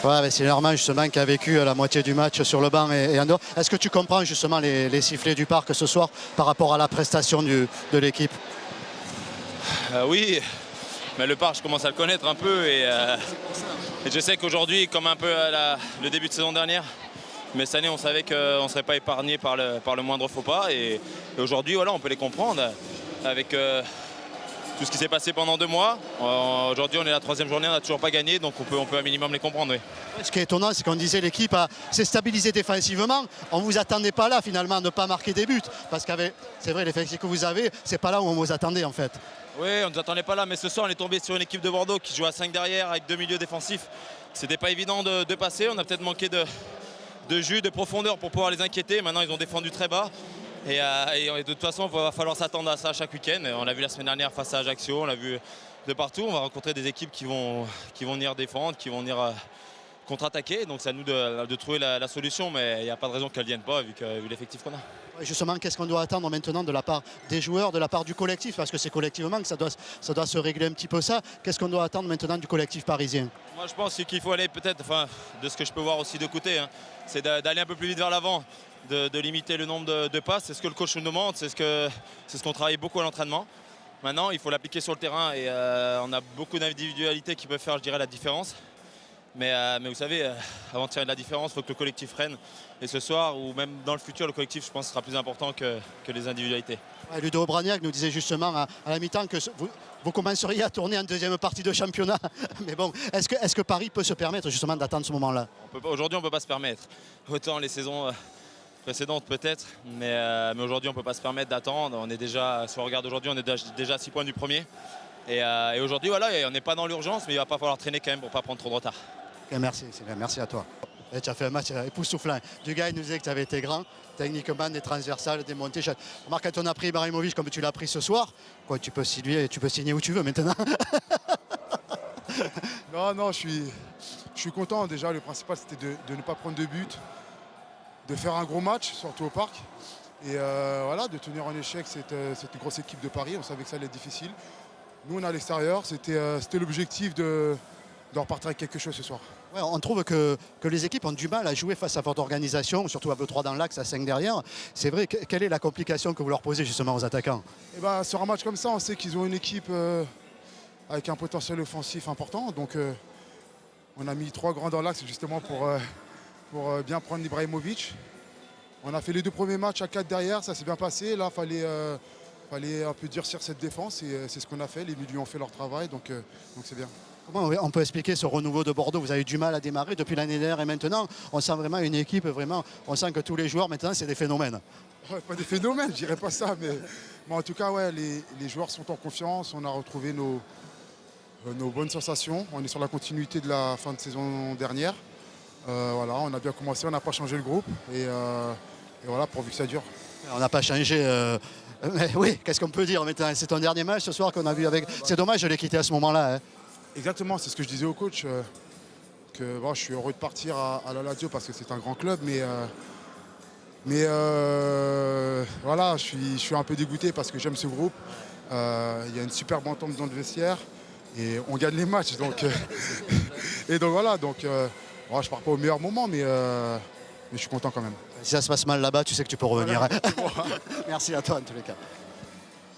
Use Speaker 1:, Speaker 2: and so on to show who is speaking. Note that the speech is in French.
Speaker 1: Ouais, c'est Norman justement qui a vécu la moitié du match sur le banc et en dehors. Est-ce que tu comprends justement les sifflets du parc ce soir par rapport à la prestation de l'équipe?
Speaker 2: Oui, mais le parc, je commence à le connaître un peu et je sais qu'aujourd'hui, comme un peu le début de saison dernière, mais cette année, on savait qu'on ne serait pas épargné par le moindre faux pas. Et aujourd'hui, voilà, on peut les comprendre avec tout ce qui s'est passé pendant 2 mois. Aujourd'hui, on est la 3e journée, on n'a toujours pas gagné, donc on peut un minimum les comprendre. Oui.
Speaker 1: Ce qui est étonnant, c'est qu'on disait l'équipe s'est stabilisée défensivement. On ne vous attendait pas là, finalement, à ne pas marquer des buts. Parce que c'est vrai, l'effectif que vous avez, c'est pas là où on vous attendait, en fait.
Speaker 2: Oui, on ne nous attendait pas là, mais ce soir, on est tombé sur une équipe de Bordeaux qui joue à 5 derrière avec 2 milieux défensifs. C'était pas évident de passer. On a peut-être manqué de jus, de profondeur pour pouvoir les inquiéter. Maintenant, ils ont défendu très bas. Et de toute façon, il va falloir s'attendre à ça chaque week-end. On l'a vu la semaine dernière face à Ajaccio, on l'a vu de partout. On va rencontrer des équipes qui vont venir défendre, qui vont venir contre-attaquer. Donc c'est à nous de trouver la solution, mais il n'y a pas de raison qu'elles ne viennent pas vu l'effectif qu'on a.
Speaker 1: Justement, qu'est-ce qu'on doit attendre maintenant de la part des joueurs, de la part du collectif? Parce que c'est collectivement que ça doit se régler un petit peu ça. Qu'est-ce qu'on doit attendre maintenant du collectif parisien?
Speaker 2: Moi je pense qu'il faut aller peut-être, de ce que je peux voir aussi de côté, hein, c'est d'aller un peu plus vite vers l'avant, de limiter le nombre de passes. C'est ce que le coach nous demande, c'est ce qu'on travaille beaucoup à l'entraînement. Maintenant, il faut l'appliquer sur le terrain et on a beaucoup d'individualités qui peuvent faire, je dirais, la différence. Mais vous savez, avant de tirer de la différence, il faut que le collectif freine. Et ce soir, ou même dans le futur, le collectif, je pense, sera plus important que les individualités.
Speaker 1: Ouais, Ludo Obraniak nous disait justement à la mi-temps que vous commenceriez à tourner en deuxième partie de championnat. Mais bon, est-ce que Paris peut se permettre justement d'attendre ce moment-là?
Speaker 2: Aujourd'hui, on ne peut pas se permettre. Autant les saisons précédentes peut-être, mais aujourd'hui, on ne peut pas se permettre d'attendre. On est déjà, si on regarde aujourd'hui, on est déjà à 6 points du premier. Et aujourd'hui, voilà, on n'est pas dans l'urgence, mais il ne va pas falloir traîner quand même pour ne pas prendre trop de retard.
Speaker 1: Okay, merci, Sylvain, merci à toi. Et tu as fait un match époustouflant. Du gars, il nous disait que tu avais été grand, techniquement, des transversales, des montées. Remarque, quand on a pris Ibrahimovic comme tu l'as pris ce soir, quoi, tu peux signer où tu veux maintenant.
Speaker 3: Non, je suis content. Déjà, le principal, c'était de ne pas prendre de but, de faire un gros match, surtout au parc. Et voilà, de tenir en échec cette grosse équipe de Paris. On savait que ça allait être difficile. Nous, on est à l'extérieur. C'était l'objectif de repartir avec quelque chose ce soir.
Speaker 1: Ouais, on trouve que les équipes ont du mal à jouer face à votre organisation, surtout à vos 3 dans l'axe, à 5 derrière. C'est vrai, quelle est la complication que vous leur posez justement aux attaquants?
Speaker 3: Et sur un match comme ça, on sait qu'ils ont une équipe avec un potentiel offensif important. Donc on a mis 3 grands dans l'axe justement pour bien prendre Ibrahimovic. On a fait les 2 premiers matchs à 4 derrière, ça s'est bien passé. Là, il fallait un peu durcir cette défense et c'est ce qu'on a fait. Les milieux ont fait leur travail, donc c'est bien.
Speaker 1: Comment on peut expliquer ce renouveau de Bordeaux? Vous avez eu du mal à démarrer depuis l'année dernière et maintenant, on sent vraiment une équipe, on sent que tous les joueurs maintenant, c'est des phénomènes.
Speaker 3: Ouais, pas des phénomènes, je dirais pas ça, mais en tout cas, ouais, les joueurs sont en confiance. On a retrouvé nos bonnes sensations. On est sur la continuité de la fin de saison dernière. Voilà, on a bien commencé, on n'a pas changé le groupe et voilà, pourvu que ça dure.
Speaker 1: On n'a pas changé. Mais oui, qu'est-ce qu'on peut dire maintenant? C'est ton dernier match ce soir qu'on a vu avec. C'est dommage de les quitter à ce moment-là. Hein.
Speaker 3: Exactement, c'est ce que je disais au coach. Je suis heureux de partir à la Lazio parce que c'est un grand club, mais voilà, je suis un peu dégoûté parce que j'aime ce groupe. Il y a une superbe entente dans le vestiaire et on gagne les matchs. Donc, et donc voilà, je pars pas au meilleur moment, mais je suis content quand même.
Speaker 1: Si ça se passe mal là-bas, tu sais que tu peux revenir.
Speaker 3: Voilà,
Speaker 1: Merci à toi en tous les cas.